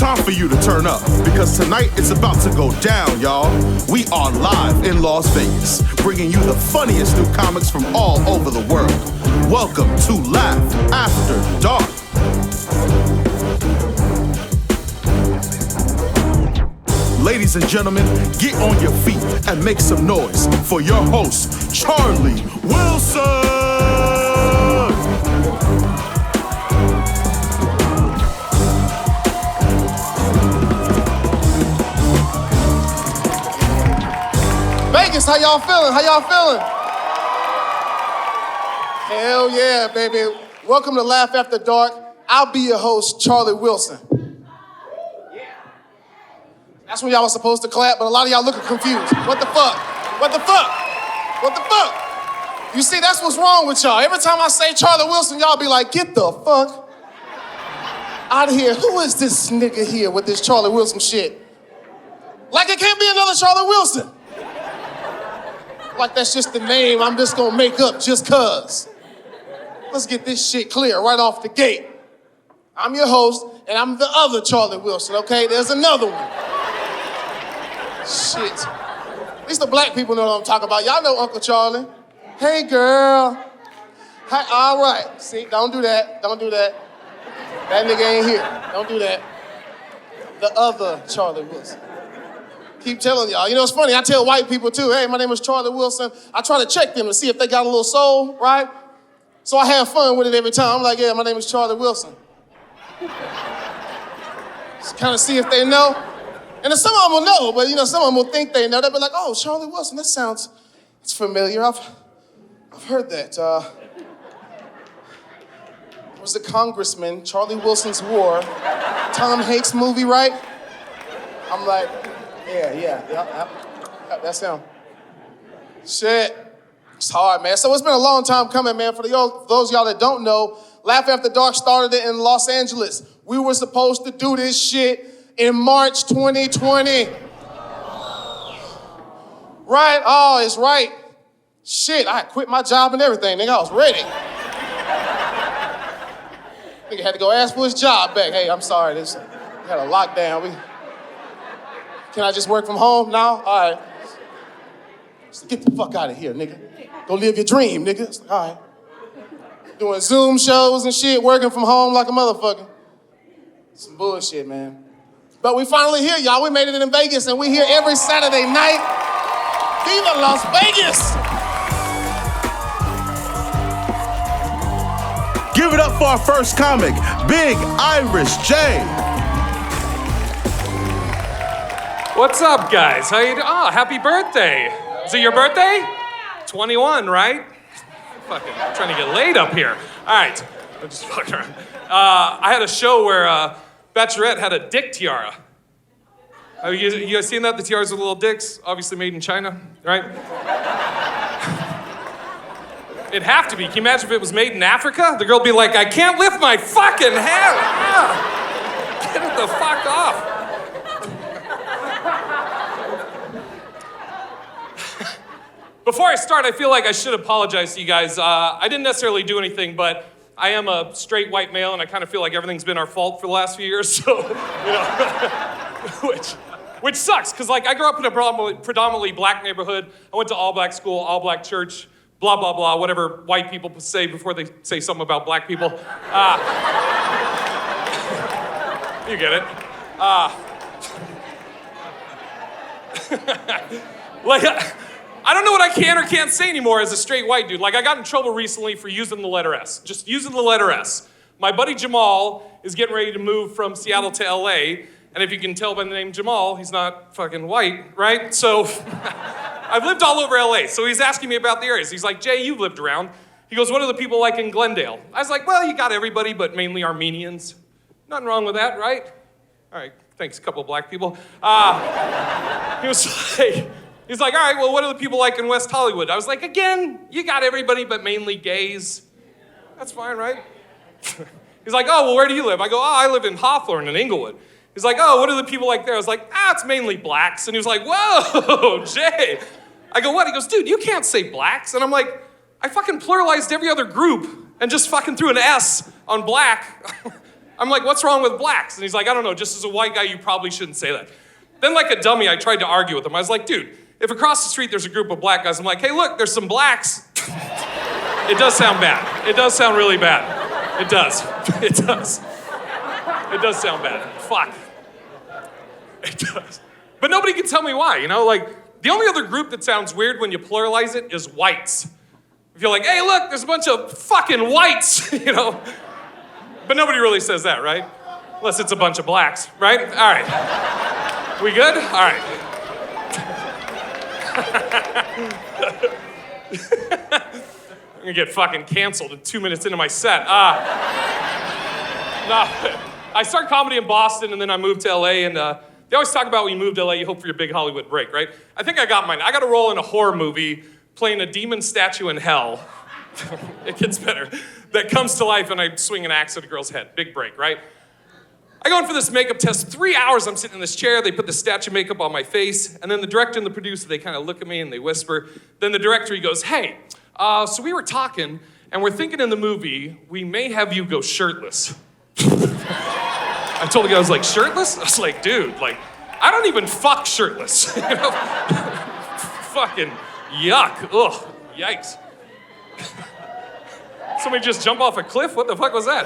time for you to turn up, because tonight it's about to go down, y'all. We are live in Las Vegas, bringing you the funniest new comics from all over the world. Welcome to Laugh After Dark. Ladies and gentlemen, get on your feet and make some noise for your host, Charlie Wilson! Vegas, how y'all feeling? How y'all feeling? Hell yeah, baby. Welcome to Laugh After Dark. I'll be your host, Charlie Wilson. That's when y'all was supposed to clap, but a lot of y'all looking confused. What the fuck? What the fuck? What the fuck? You see, that's what's wrong with y'all. Every time I say Charlie Wilson, y'all be like, get the fuck out of here. Who is this nigga here with this Charlie Wilson shit? Like it can't be another Charlie Wilson. Like that's just the name I'm just gonna make up just cuz. Let's get this shit clear right off the gate. I'm your host, and I'm the other Charlie Wilson, okay? There's another one. Shit. At least the black people know what I'm talking about. Y'all know Uncle Charlie. Hey, girl. Hi, all right. See, don't do that. Don't do that. That nigga ain't here. Don't do that. The other Charlie Wilson. Keep telling y'all. You know, it's funny. I tell white people, too, hey, my name is Charlie Wilson. I try to check them to see if they got a little soul, right? So I have fun with it every time. I'm like, yeah, my name is Charlie Wilson. Just kind of see if they know. And then some of them will know, but you know, some of them will think they know. They'll be like, oh, Charlie Wilson, that's familiar. I've heard that. It was the Congressman, Charlie Wilson's War, Tom Hanks movie, right? I'm like, yeah, that's him. Shit, it's hard, man. So it's been a long time coming, man. For those of y'all that don't know, Laugh After Dark started it in Los Angeles. We were supposed to do this shit in March 2020. Right? Oh, it's right. Shit, I quit my job and everything, nigga. I was ready. Nigga had to go ask for his job back. Hey, I'm sorry, we had a lockdown. Can I just work from home now? All right. Just get the fuck out of here, nigga. Go live your dream, nigga. It's like, all right. Doing Zoom shows and shit, working from home like a motherfucker. Some bullshit, man. But we finally here, y'all. We made it in Vegas, and we here every Saturday night. Viva Las Vegas! Give it up for our first comic, Big Irish Jade. What's up, guys? How you doing? Oh, happy birthday. Is it your birthday? 21, right? Fucking trying to get laid up here. All right, I'm just fucking around. I had a show where Bachelorette had a dick tiara. You guys seen that? The tiaras with little dicks, obviously made in China, right? It'd have to be. Can you imagine if it was made in Africa? The girl'd be like, I can't lift my fucking head. Ah, get it the fuck off. Before I start, I feel like I should apologize to you guys. I didn't necessarily do anything, but I am a straight white male, and I kind of feel like everything's been our fault for the last few years, so, you know, which sucks, because, like, I grew up in a predominantly black neighborhood. I went to all-black school, all-black church, blah, blah, blah, whatever white people say before they say something about black people. You get it. Like, I don't know what I can or can't say anymore as a straight white dude. Like, I got in trouble recently for using the letter S. Just using the letter S. My buddy Jamal is getting ready to move from Seattle to LA, and if you can tell by the name Jamal, he's not fucking white, right? So, I've lived all over LA, so he's asking me about the areas. He's like, Jay, you've lived around. He goes, what are the people like in Glendale? I was like, well, you got everybody, but mainly Armenians. Nothing wrong with that, right? All right, thanks, a couple of black people. He's like, all right, well, what are the people like in West Hollywood? I was like, again, you got everybody, but mainly gays. That's fine, right? He's like, oh, well, where do you live? I go, oh, I live in Hawthorne in Inglewood. He's like, oh, what are the people like there? I was like, it's mainly blacks. And he was like, whoa, Jay. I go, what? He goes, dude, you can't say blacks. And I'm like, I fucking pluralized every other group and just fucking threw an S on black. I'm like, what's wrong with blacks? And he's like, I don't know, just as a white guy, you probably shouldn't say that. Then like a dummy, I tried to argue with him. I was like, dude, if across the street there's a group of black guys, I'm like, hey, look, there's some blacks. It does sound bad. It does sound really bad. It does. It does. It does sound bad. Fuck. It does. But nobody can tell me why, you know? Like, the only other group that sounds weird when you pluralize it is whites. If you're like, hey, look, there's a bunch of fucking whites, you know? But nobody really says that, right? Unless it's a bunch of blacks, right? All right. We good? All right. I'm gonna get fucking canceled in 2 minutes into my set. No, I started comedy in Boston and then I moved to LA and they always talk about when you move to LA, you hope for your big Hollywood break, right? I think I got mine. I got a role in a horror movie playing a demon statue in hell. It gets better. That comes to life and I swing an axe at a girl's head. Big break, right? I go in for this makeup test. 3 hours I'm sitting in this chair. They put the statue makeup on my face. And then the director and the producer, they kind of look at me and they whisper. Then the director, he goes, hey, so we were talking and we're thinking in the movie, we may have you go shirtless. I told the guy, I was like, shirtless? I was like, dude, like, I don't even fuck shirtless. You know? Fucking yuck. Ugh, yikes. Somebody just jump off a cliff? What the fuck was that?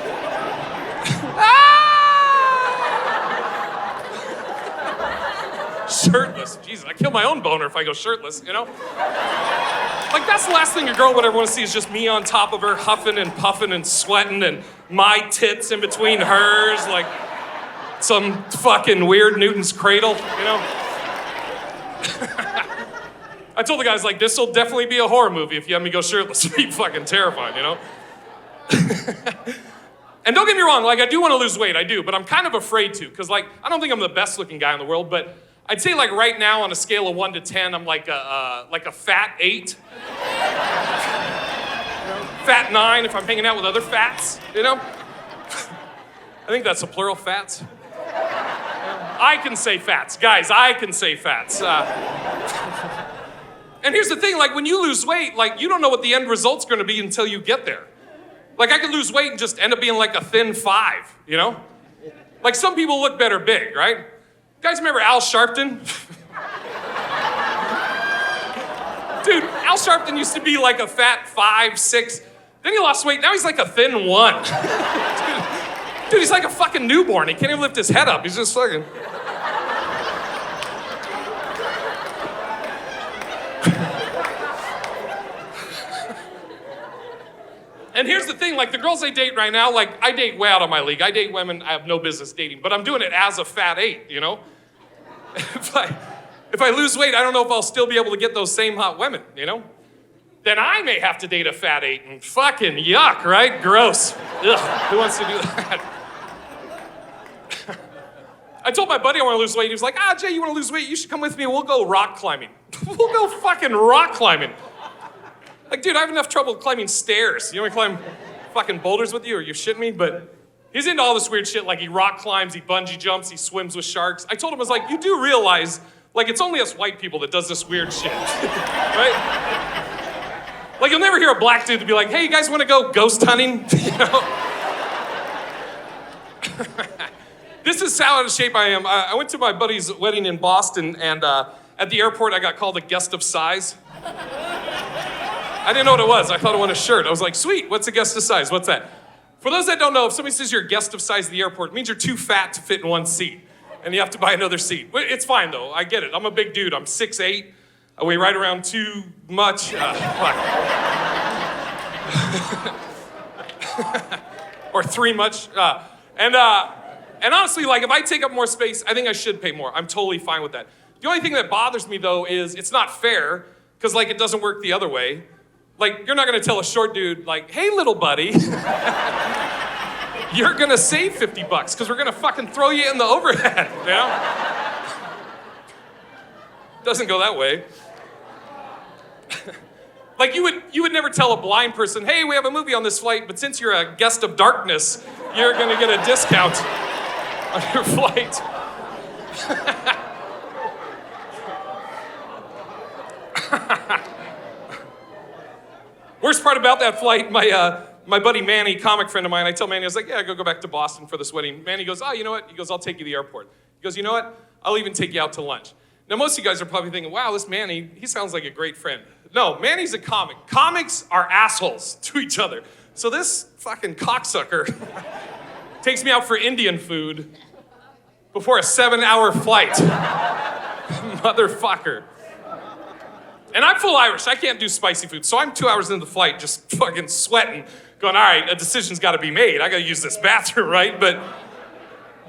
Shirtless. Jesus, I kill my own boner if I go shirtless, you know? Like, that's the last thing a girl would ever want to see is just me on top of her, huffing and puffing and sweating and my tits in between hers, like some fucking weird Newton's cradle, you know? I told the guys, like, this will definitely be a horror movie if you have me go shirtless. It'd be fucking terrifying, you know? And don't get me wrong, like, I do want to lose weight, I do, but I'm kind of afraid to, because, like, I don't think I'm the best looking guy in the world, but I'd say, like, right now on a scale of 1 to 10, I'm like a fat 8. Fat 9 if I'm hanging out with other fats, you know? I think that's a plural, fats. I can say fats. Guys, I can say fats. And here's the thing, like, when you lose weight, like, you don't know what the end result's gonna be until you get there. Like, I could lose weight and just end up being like a thin 5, you know? Like, some people look better big, right? Guys remember Al Sharpton? Dude, Al Sharpton used to be like a fat 5, 6. Then he lost weight, now he's like a thin 1. Dude, he's like a fucking newborn. He can't even lift his head up. He's just fucking... And here's the thing, like the girls I date right now, like I date way out of my league. I date women I have no business dating, but I'm doing it as a fat 8, you know? If I lose weight, I don't know if I'll still be able to get those same hot women, you know? Then I may have to date a fat 8 and fucking yuck, right? Gross. Ugh, who wants to do that? I told my buddy I want to lose weight. He was like, Jay, you want to lose weight? You should come with me. We'll go rock climbing. We'll go fucking rock climbing. Like, dude, I have enough trouble climbing stairs. You want me to climb fucking boulders with you? Are you shitting me? But he's into all this weird shit. Like, he rock climbs, he bungee jumps, he swims with sharks. I told him, I was like, you do realize, like, it's only us white people that does this weird shit, right? Like, you'll never hear a black dude to be like, hey, you guys want to go ghost hunting? You know? This is how out of shape I am. I went to my buddy's wedding in Boston, and at the airport, I got called a guest of size. I didn't know what it was. I thought it was a shirt. I was like, sweet, what's a guest of size? What's that? For those that don't know, if somebody says you're a guest of size at the airport, it means you're too fat to fit in one seat, and you have to buy another seat. It's fine, though. I get it. I'm a big dude. I'm 6'8". I weigh right around too much. Or 3 much. And honestly, like, if I take up more space, I think I should pay more. I'm totally fine with that. The only thing that bothers me, though, is it's not fair, because, like, it doesn't work the other way. Like, you're not gonna tell a short dude, like, hey, little buddy, you're gonna save $50, because we're gonna fucking throw you in the overhead, you know? Doesn't go that way. Like, you would never tell a blind person, hey, we have a movie on this flight, but since you're a guest of darkness, you're gonna get a discount on your flight. Worst part about that flight, my my buddy Manny, comic friend of mine, I tell Manny, I was like, yeah, go back to Boston for this wedding. Manny goes, oh, you know what? He goes, I'll take you to the airport. He goes, you know what? I'll even take you out to lunch. Now, most of you guys are probably thinking, wow, this Manny, he sounds like a great friend. No, Manny's a comic. Comics are assholes to each other. So this fucking cocksucker takes me out for Indian food before a 7-hour flight. Motherfucker. And I'm full Irish. I can't do spicy food. So I'm 2 hours into the flight just fucking sweating, going, all right, a decision's got to be made. I got to use this bathroom, right? But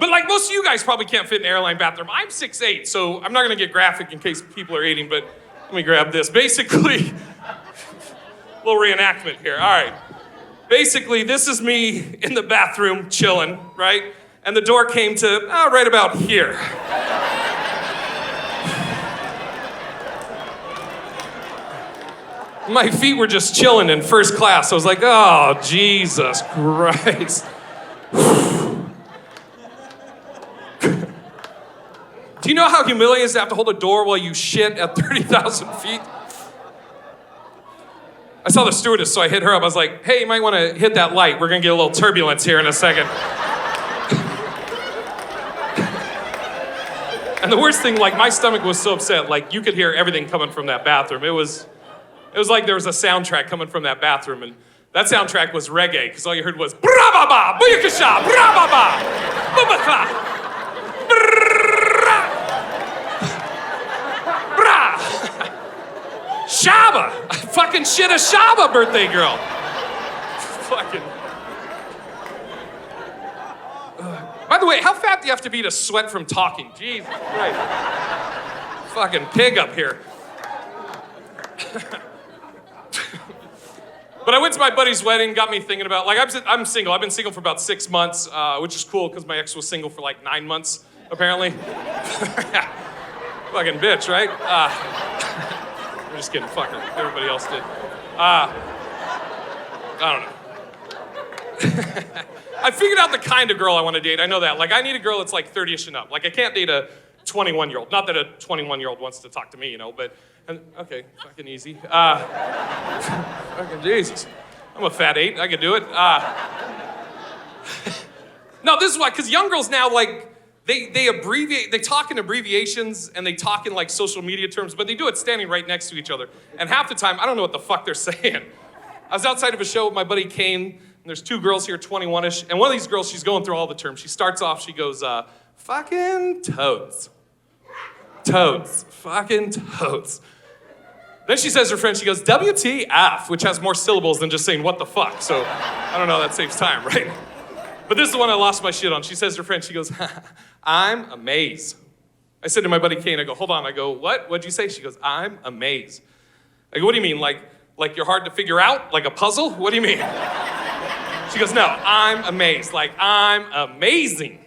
like most of you guys probably can't fit in an airline bathroom. I'm 6'8", so I'm not going to get graphic in case people are eating, but let me grab this. Basically, a little reenactment here. All right. Basically, this is me in the bathroom chilling, right? And the door came to right about here. My feet were just chilling in first class. I was like, oh, Jesus Christ. Do you know how humiliating it is to have to hold a door while you shit at 30,000 feet? I saw the stewardess, so I hit her up. I was like, hey, you might want to hit that light. We're going to get a little turbulence here in a second. And the worst thing, like, my stomach was so upset, like, you could hear everything coming from that bathroom. It was like there was a soundtrack coming from that bathroom, and that soundtrack was reggae, because all you heard was bra-ba-ba, booyakasha, bra-ba-ba, boo-ba-kla. Shaba! I fucking shit a Shaba birthday girl. Fucking. By the way, how fat do you have to be to sweat from talking? Jesus Christ. Fucking pig up here. But I went to my buddy's wedding, got me thinking about, like, I'm single. I've been single for about 6 months, which is cool because my ex was single for like 9 months, apparently. Fucking bitch, right? I'm just kidding, fuck her. Everybody else did. I don't know. I figured out the kind of girl I want to date. I know that. Like, I need a girl that's like 30-ish and up. Like, I can't date a 21-year-old. Not that a 21-year-old wants to talk to me, you know, but, okay, fucking easy. Fucking Jesus. I'm a fat 8. I can do it. No, this is why, because young girls now, like, they abbreviate, they talk in abbreviations and they talk in like social media terms, but they do it standing right next to each other. And half the time, I don't know what the fuck they're saying. I was outside of a show with my buddy Kane, and there's 2 girls here, 21-ish, and one of these girls, she's going through all the terms. She starts off, she goes, fucking toads. Toads. Fucking toads. Then she says to her friend, she goes, WTF, which has more syllables than just saying what the fuck. So I don't know, that saves time, right? But this is the one I lost my shit on. She says to her friend, she goes, I'm amazed. I said to my buddy Kane, I go, hold on. I go, what? What'd you say? She goes, I'm amazed. I go, what do you mean? Like you're hard to figure out? Like a puzzle? What do you mean? She goes, no, I'm amazed. Like, I'm amazing.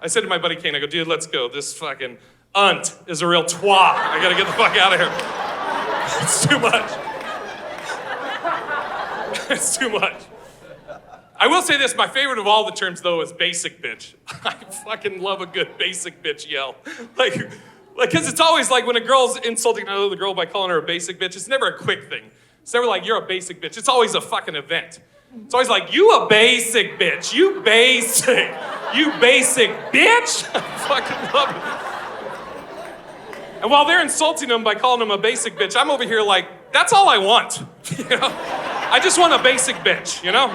I said to my buddy Kane, I go, dude, let's go. This fucking unt is a real twat. I gotta get the fuck out of here. It's too much. It's too much. I will say this, my favorite of all the terms, though, is basic bitch. I fucking love a good basic bitch yell. Like, because it's always like when a girl's insulting another girl by calling her a basic bitch, it's never a quick thing. It's never like, you're a basic bitch. It's always a fucking event. It's always like, you a basic bitch. You basic. You basic bitch. I fucking love it. And while they're insulting them by calling them a basic bitch, I'm over here like, that's all I want. You know? I just want a basic bitch, you know?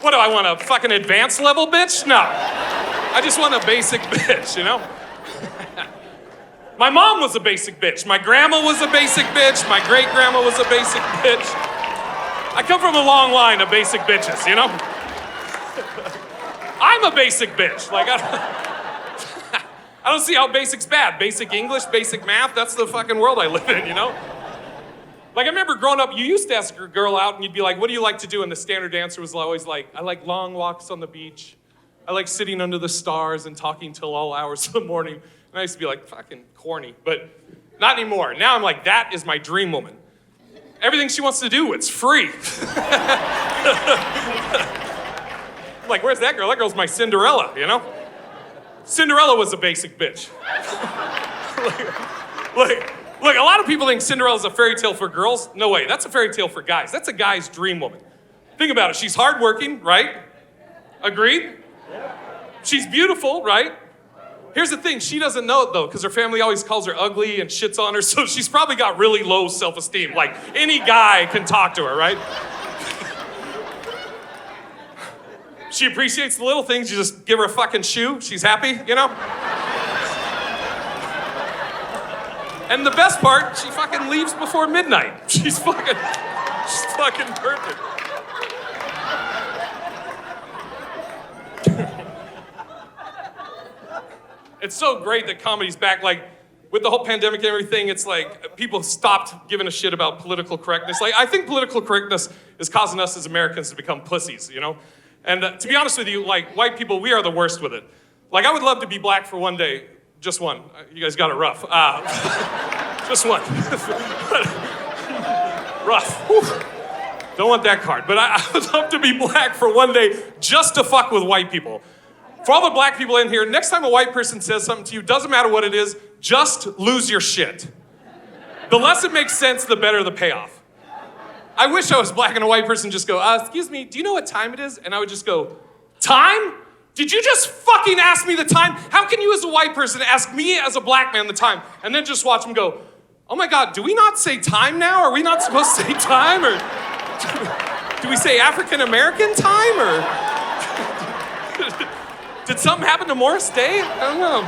What do I want, a fucking advanced level bitch? No. I just want a basic bitch, you know? My mom was a basic bitch. My grandma was a basic bitch. My great-grandma was a basic bitch. I come from a long line of basic bitches, you know? I'm a basic bitch. Like, I don't see how basic's bad. Basic English, basic math, that's the fucking world I live in, you know? Like, I remember growing up, you used to ask a girl out and you'd be like, what do you like to do? And the standard answer was always like, I like long walks on the beach. I like sitting under the stars and talking till all hours of the morning. And I used to be like, fucking corny, but not anymore. Now I'm like, that is my dream woman. Everything she wants to do, it's free. I'm like, where's that girl? That girl's my Cinderella, you know? Look, a lot of people think Cinderella's a fairy tale for girls. No way, that's a fairy tale for guys. That's a guy's dream woman. Think about it, she's hardworking, right? Agreed? She's beautiful, right? Here's the thing, she doesn't know it though, because her family always calls her ugly and shits on her, so she's probably got really low self-esteem. Like, any guy can talk to her, right? She appreciates the little things, you just give her a fucking shoe, she's happy, you know? And the best part, she fucking leaves before midnight. She's fucking perfect. It's so great that comedy's back. Like, with the whole pandemic and everything, it's like people stopped giving a shit about political correctness. Like, I think political correctness is causing us as Americans to become pussies, you know? And to be honest with you, like, white people, we are the worst with it. Like, I would love to be black for one day. Just one. You guys got it rough. Just one. Rough. Whew. Don't want that card. But I would love to be black for one day just to fuck with white people. For all the black people in here, next time a white person says something to you, doesn't matter what it is, just lose your shit. The less it makes sense, the better the payoff. I wish I was black and a white person just go, excuse me, do you know what time it is? And I would just go, time? Did you just fucking ask me the time? How can you as a white person ask me as a black man the time? And then just watch them go, oh my God, do we not say time now? Are we not supposed to say time? Or do we say African American time? Or did something happen to Morris Day? I don't know.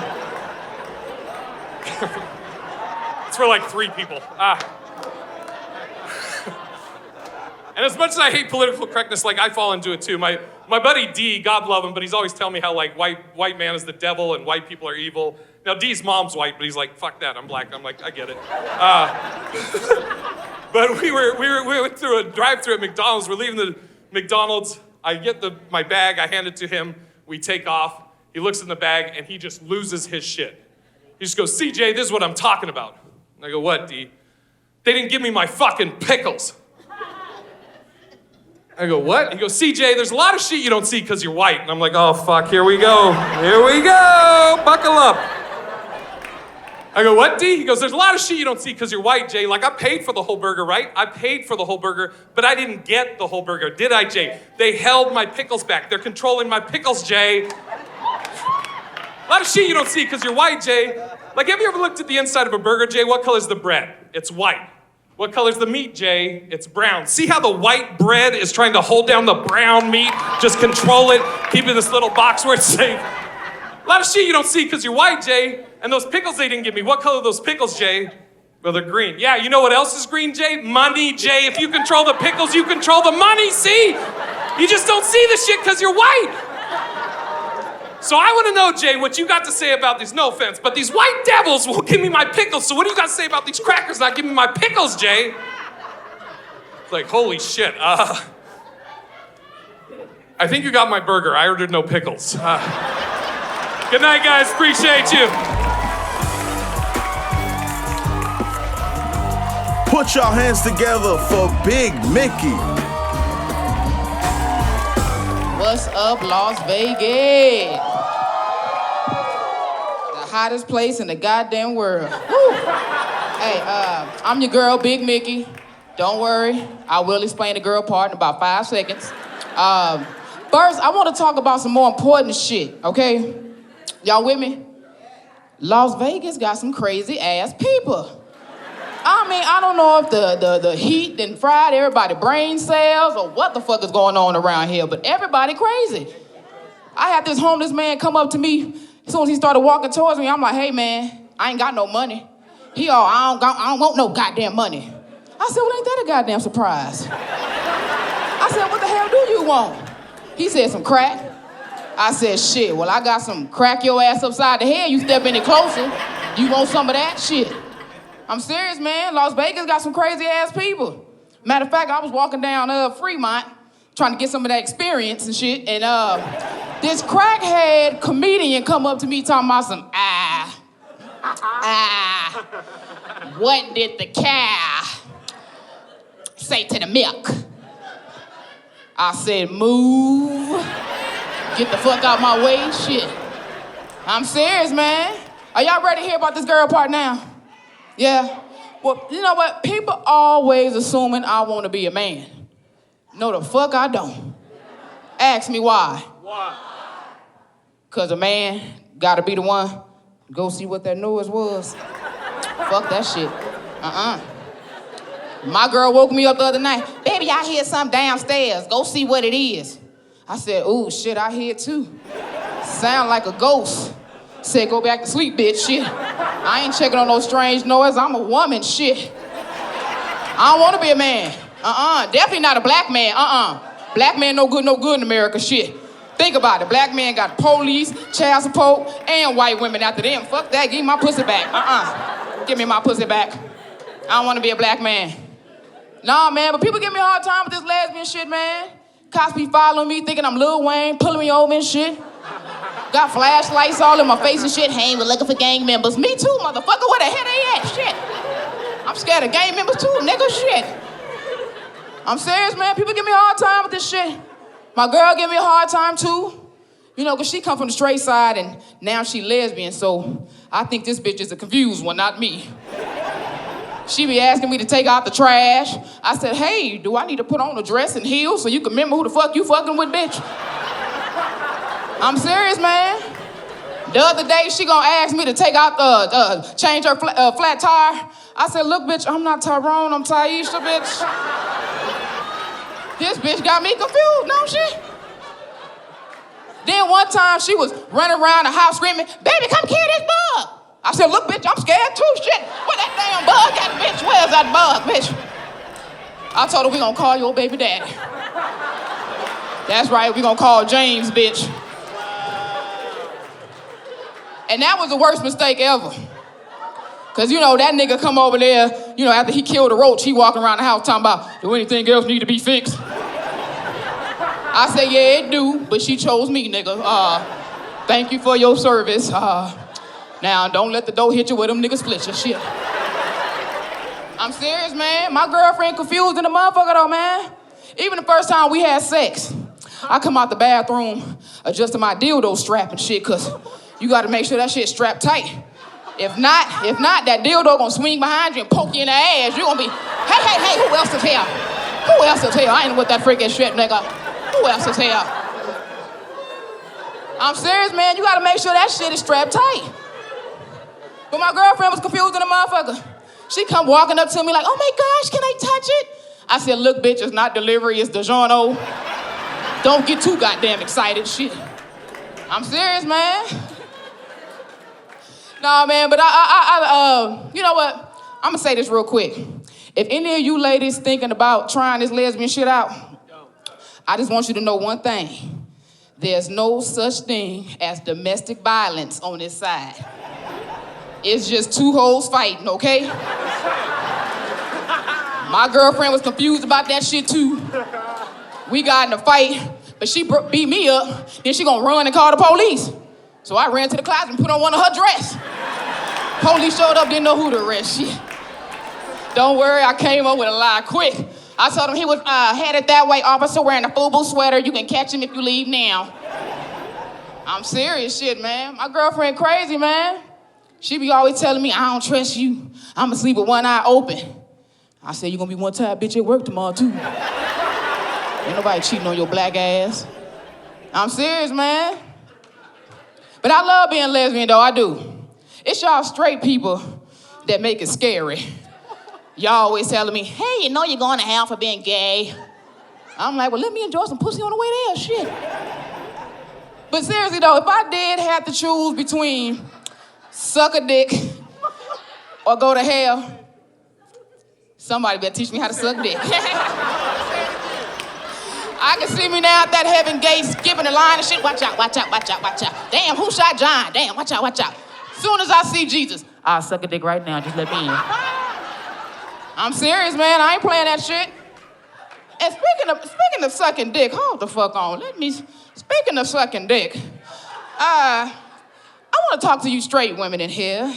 It's for like 3 people. And as much as I hate political correctness, like, I fall into it too. My buddy D, God love him, but he's always telling me how, like, white man is the devil and white people are evil. Now, D's mom's white, but he's like, fuck that, I'm black. I'm like, I get it. But we went through a drive-thru at McDonald's. We're leaving the McDonald's. I get my bag, I hand it to him. We take off. He looks in the bag and he just loses his shit. He just goes, CJ, this is what I'm talking about. And I go, what, D? They didn't give me my fucking pickles. I go, what? He goes, CJ, there's a lot of shit you don't see because you're white. And I'm like, oh, fuck, here we go. Here we go. Buckle up. I go, what, D? He goes, there's a lot of shit you don't see because you're white, Jay. Like, I paid for the whole burger, right? I paid for the whole burger, but I didn't get the whole burger. Did I, Jay? They held my pickles back. They're controlling my pickles, Jay. A lot of shit you don't see because you're white, Jay. Like, have you ever looked at the inside of a burger, Jay? What color's the bread? It's white. What color's the meat, Jay? It's brown. See how the white bread is trying to hold down the brown meat? Just control it, keep it in this little box where it's safe. A lot of shit you don't see because you're white, Jay. And those pickles they didn't give me. What color are those pickles, Jay? Well, they're green. Yeah, you know what else is green, Jay? Money, Jay. If you control the pickles, you control the money, see? You just don't see the shit because you're white. So I want to know, Jay, what you got to say about these, no offense, but these white devils won't give me my pickles, so what do you got to say about these crackers not giving me my pickles, Jay? It's like, holy shit. I think you got my burger. I ordered no pickles. Good night, guys. Appreciate you. Put your hands together for Big Mickey. What's up, Las Vegas? The hottest place in the goddamn world. Woo. Hey, I'm your girl, Big Mickey. Don't worry, I will explain the girl part in about 5 seconds. First, I want to talk about some more important shit, okay? Y'all with me? Las Vegas got some crazy ass people. I mean, I don't know if the heat done fried everybody brain cells or what the fuck is going on around here, but everybody crazy. I had this homeless man come up to me as soon as he started walking towards me. I'm like, hey man, I ain't got no money. He all, I don't want no goddamn money. I said, well, ain't that a goddamn surprise? I said, what the hell do you want? He said, some crack. I said, shit, well, I got some crack your ass upside the head. You step any closer, you want some of that shit? I'm serious, man. Las Vegas got some crazy ass people. Matter of fact, I was walking down Fremont trying to get some of that experience and shit, and this crackhead comedian come up to me talking about some, what did the cow say to the milk? I said, move. Get the fuck out my way, shit. I'm serious, man. Are y'all ready to hear about this girl part now? Yeah. Well, you know what? People always assuming I want to be a man. No, the fuck I don't. Ask me why. Why? Cause a man gotta be the one to go see what that noise was. Fuck that shit. My girl woke me up the other night. Baby, I hear something downstairs. Go see what it is. I said, ooh, shit, I hear it too. Sound like a ghost. Said, go back to sleep, bitch, shit. I ain't checking on no strange noise. I'm a woman, shit. I don't want to be a man. Definitely not a black man. Black man no good in America, shit. Think about it. Black man got police, child support, and white women after them. Fuck that. Give me my pussy back. Give me my pussy back. I don't want to be a black man. Nah, man, but people give me a hard time with this lesbian shit, man. Cops be following me, thinking I'm Lil Wayne, pulling me over and shit. Got flashlights all in my face and shit. Hey, we're looking for gang members. Me too, motherfucker. Where the hell they at? Shit. I'm scared of gang members too, nigga. Shit. I'm serious, man. People give me a hard time with this shit. My girl give me a hard time too. You know, cause she come from the straight side and now she lesbian, so I think this bitch is a confused one, not me. She be asking me to take out the trash. I said, hey, do I need to put on a dress and heels so you can remember who the fuck you fucking with, bitch? I'm serious, man. The other day, she gonna ask me to take out, change her flat tire. I said, look, bitch, I'm not Tyrone, I'm Taisha, bitch. This bitch got me confused, don't she? Then one time, she was running around the house screaming, baby, come kill this bug. I said, look, bitch, I'm scared too, shit. Where that damn bug at, bitch? Where's that bug, bitch? I told her we gonna call your baby daddy. That's right, we gonna call James, bitch. And that was the worst mistake ever. Cause you know, that nigga come over there, you know, after he killed a roach, he walking around the house talking about, do anything else need to be fixed? I said, yeah, it do, but she chose me, nigga. Thank you for your service. Now, don't let the door hit you with them niggas split your shit. I'm serious, man. My girlfriend confused in the motherfucker though, man. Even the first time we had sex, I come out the bathroom adjusting my dildo strap and shit, cause you gotta make sure that shit's strapped tight. If not, that dildo gonna swing behind you and poke you in the ass. You gonna be, hey, who else is here? Who else is here? I ain't with that freaking shit, nigga. Who else is here? I'm serious, man. You gotta make sure that shit is strapped tight. But my girlfriend was confused in the motherfucker. She come walking up to me like, oh my gosh, can I touch it? I said, look, bitch, it's not delivery, it's DiGiorno. Don't get too goddamn excited, shit. I'm serious, man. Nah, man, but you know what? I'm gonna say this real quick. If any of you ladies thinking about trying this lesbian shit out, I just want you to know one thing. There's no such thing as domestic violence on this side. It's just two hoes fighting, okay? My girlfriend was confused about that shit too. We got in a fight, but she beat me up, then she gonna run and call the police. So I ran to the closet and put on one of her dresses. Police showed up, didn't know who to arrest, shit. Don't worry, I came up with a lie quick. I told him he was headed that way, officer, wearing a FUBU sweater. You can catch him if you leave now. I'm serious shit, man. My girlfriend crazy, man. She be always telling me, I don't trust you. I'ma sleep with one eye open. I said, you gonna be one tired bitch at work tomorrow too. Ain't nobody cheating on your black ass. I'm serious, man. But I love being lesbian though, I do. It's y'all straight people that make it scary. Y'all always telling me, hey, you know you're going to hell for being gay. I'm like, well, let me enjoy some pussy on the way there, shit. But seriously though, if I did have to choose between suck a dick or go to hell, somebody better teach me how to suck dick. I can see me now at that heaven gate skipping the line and shit. Watch out, watch out, watch out, watch out. Damn, who shot John? Damn, watch out, watch out. Soon as I see Jesus, I'll suck a dick right now, just let me in. I'm serious, man, I ain't playing that shit. And speaking of sucking dick, hold the fuck on. Speaking of sucking dick, I want to talk to you straight women in here.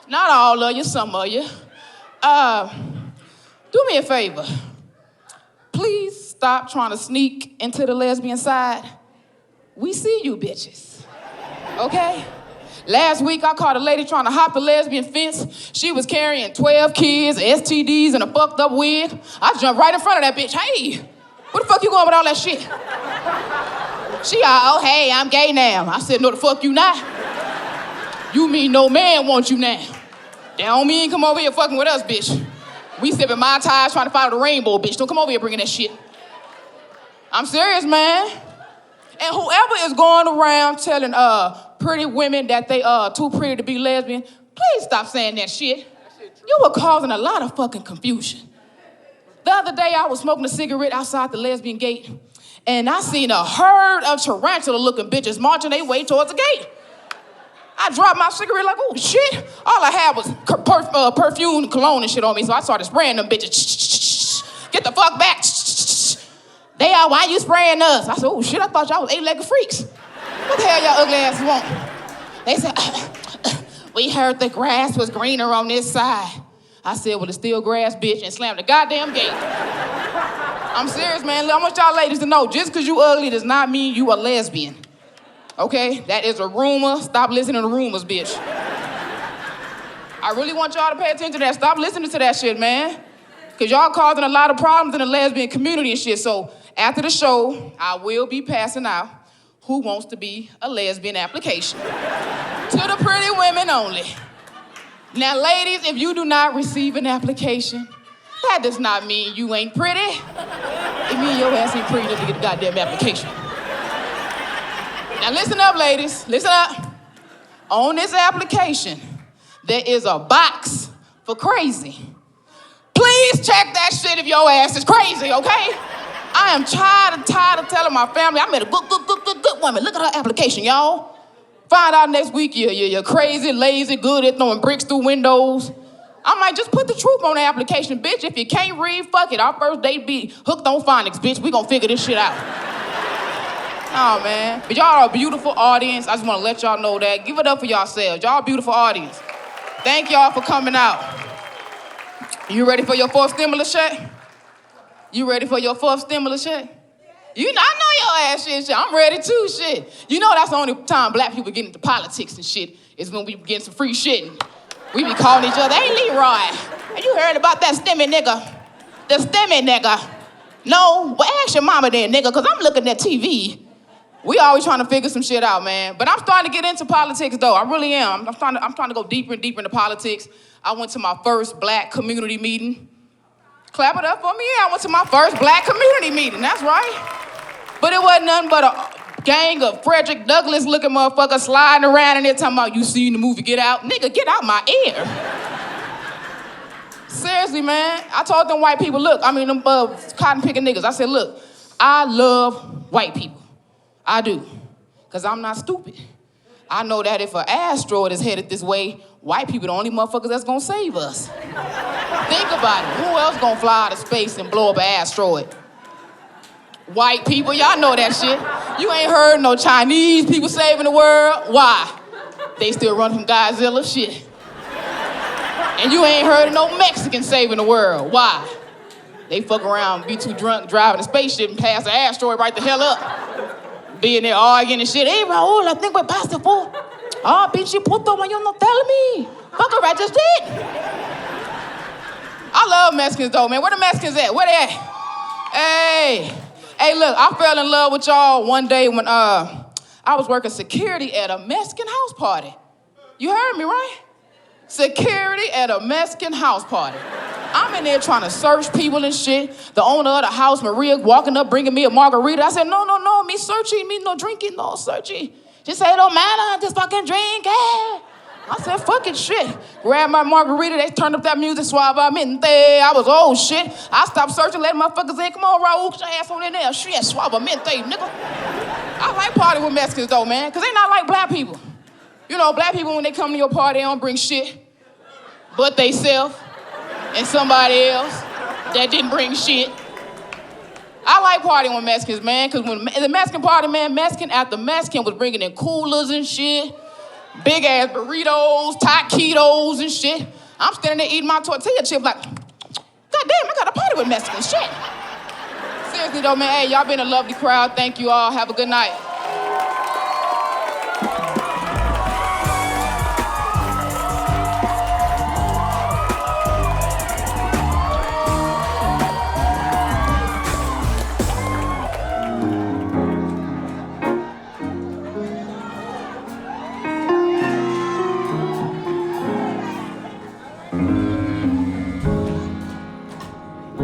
Not all of you, some of you. Do me a favor. Please stop trying to sneak into the lesbian side. We see you bitches, okay? Last week, I caught a lady trying to hop the lesbian fence. She was carrying 12 kids, STDs, and a fucked up wig. I jumped right in front of that bitch. Hey, where the fuck you going with all that shit? She oh, hey, I'm gay now. I said, no, the fuck you not. You mean no man wants you now. That don't mean come over here fucking with us, bitch. We sipping Mai Tais trying to follow the rainbow, bitch. Don't come over here bringing that shit. I'm serious, man. And whoever is going around telling pretty women that they too pretty to be lesbian, please stop saying that shit. You were causing a lot of fucking confusion. The other day, I was smoking a cigarette outside the lesbian gate, and I seen a herd of tarantula-looking bitches marching their way towards the gate. I dropped my cigarette like, oh, shit. All I had was perfume, cologne, and shit on me, so I started spraying them bitches. Get the fuck back. They are, why you spraying us? I said, oh, shit, I thought y'all was eight-legged freaks. What the hell y'all ugly ass want? They said, we heard the grass was greener on this side. I said, well, it's still grass, bitch, and slammed the goddamn gate. I'm serious, man. I want y'all ladies to know, just because you ugly does not mean you a lesbian. Okay? That is a rumor. Stop listening to rumors, bitch. I really want y'all to pay attention to that. Stop listening to that shit, man. Because y'all causing a lot of problems in the lesbian community and shit. So after the show, I will be passing out who wants to be a lesbian application. To the pretty women only. Now, ladies, if you do not receive an application, that does not mean you ain't pretty. It means your ass ain't pretty enough to get the goddamn application. Now, listen up, ladies. Listen up. On this application, there is a box for crazy. Please check that shit if your ass is crazy, okay? I am tired of telling my family I met a good woman. Look at her application, y'all. Find out next week you're crazy, lazy, good at throwing bricks through windows. I'm like, just put the truth on the application, bitch. If you can't read, fuck it. Our first date be hooked on phonics, bitch. We gonna figure this shit out. Oh, man. But y'all are a beautiful audience. I just want to let y'all know that. Give it up for yourselves. Y'all a beautiful audience. Thank y'all for coming out. You ready for your fourth stimulus check? You ready for your fourth stimulus check? You know, I know your ass shit. I'm ready too, shit. You know that's the only time black people get into politics and shit is when we getting some free shit. And we be calling each other, hey, Leroy, have you heard about that stimmy nigga? The stimmy nigga. No, well, ask your mama then, nigga, because I'm looking at TV. We always trying to figure some shit out, man. But I'm starting to get into politics, though. I really am. I'm trying to go deeper and deeper into politics. I went to my first black community meeting. Clap it up for me. Yeah, I went to my first black community meeting. That's right. But it wasn't nothing but a gang of Frederick Douglass looking motherfuckers sliding around in there talking about, you seen the movie Get Out? Nigga, get out my ear. Seriously, man. I told them white people, look, them cotton picking niggas. I said, look, I love white people. I do. Because I'm not stupid. I know that if an asteroid is headed this way, white people the only motherfuckers that's gonna save us. Think about it. Who else gonna fly out of space and blow up an asteroid? White people, y'all know that shit. You ain't heard no Chinese people saving the world. Why? They still run from Godzilla, shit. And you ain't heard of no Mexicans saving the world. Why? They fuck around, be too drunk, driving a spaceship and pass the asteroid right the hell up. Being there arguing and shit. Hey, Raul, I think we're past the four. Ah, pinche puto, man, you not telling me. Fuck her, I just did. I love Mexicans, though, man. Where the Mexicans at? Where they at? Hey, look, I fell in love with y'all one day when I was working security at a Mexican house party. You heard me, right? Security at a Mexican house party. I'm in there trying to search people and shit. The owner of the house, Maria, walking up, bringing me a margarita. I said, no, me searching, me no drinking, no searching. She said, it don't matter, just fucking drink, I said, fucking shit. Grabbed my margarita, they turned up that music, suavemente. I was, oh shit. I stopped searching, let motherfuckers in. Come on, Raul, get your ass on in there. Shit, suavemente, nigga. I like partying with Mexicans though, man, because they not like black people. You know, black people, when they come to your party, they don't bring shit but they self and somebody else that didn't bring shit. I like partying with Mexicans, man, because when the Mexican party, man, Mexican after Mexican was bringing in coolers and shit, big ass burritos, taquitos and shit. I'm standing there eating my tortilla chip like, God damn, I got a party with Mexicans, shit. Seriously though, man, hey, y'all been a lovely crowd. Thank you all. Have a good night.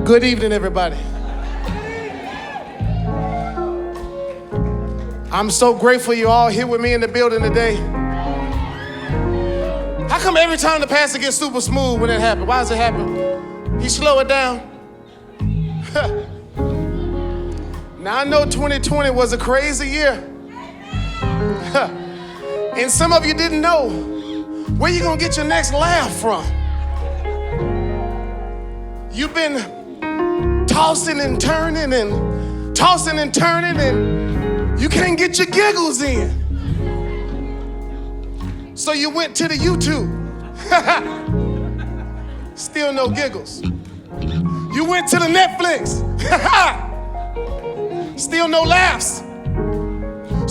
Good evening, everybody. I'm so grateful you're all here with me in the building today. How come every time the pastor gets super smooth when it happens? Why does it happen? He slow it down. Now I know 2020 was a crazy year. And some of you didn't know where you gonna get your next laugh from. You've been tossing and turning and tossing and turning and you can't get your giggles in. So you went to the YouTube. Still no giggles. You went to the Netflix. Still no laughs.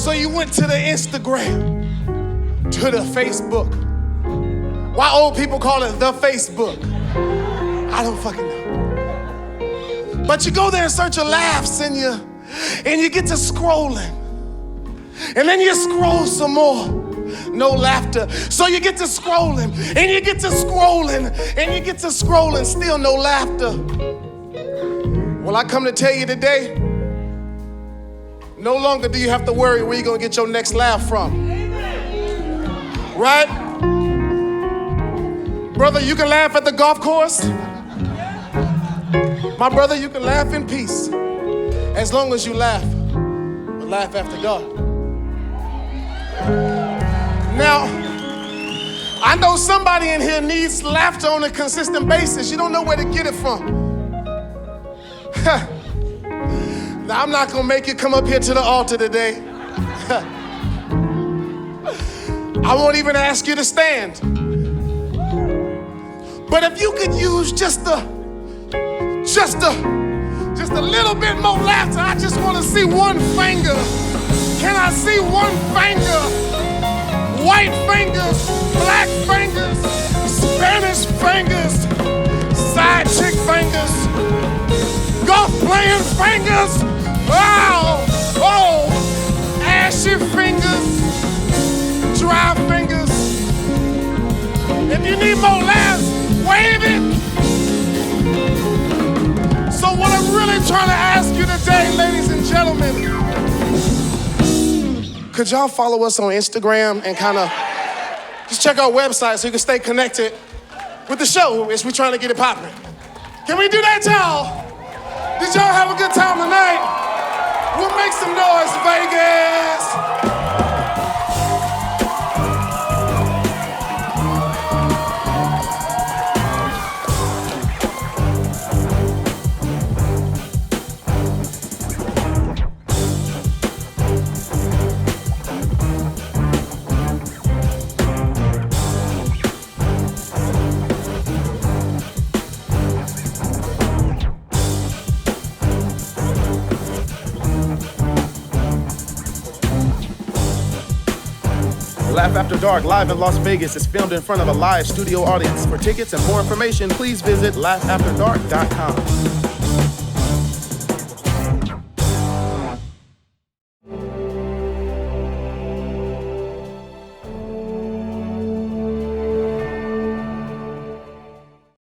So you went to the Instagram, to the Facebook. Why old people call it the Facebook? I don't fucking know. But you go there and search your laughs and you get to scrolling. And then you scroll some more. No laughter. So you get to scrolling and you get to scrolling and you get to scrolling. Still no laughter. Well, I come to tell you today, no longer do you have to worry where you're gonna get your next laugh from. Right? Brother, you can laugh at the golf course. My brother, you can laugh in peace as long as you laugh, but laugh after dark. Now, I know somebody in here needs laughter on a consistent basis. You don't know where to get it from. Now, I'm not gonna make you come up here to the altar today. I won't even ask you to stand. But if you could use just a little bit more laughter, I just wanna see one finger. Can I see one finger? White fingers, black fingers, Spanish fingers, side chick fingers, golf playing fingers, oh, ashy fingers, dry fingers. If you need more laughs, wave it. So what I'm really trying to ask you today, ladies and gentlemen, could y'all follow us on Instagram and kind of just check our website so you can stay connected with the show as we're trying to get it popping? Can we do that, y'all? Did y'all have a good time tonight? We'll make some noise, Vegas. Laugh After Dark, live in Las Vegas, is filmed in front of a live studio audience. For tickets and more information, please visit laughafterdark.com.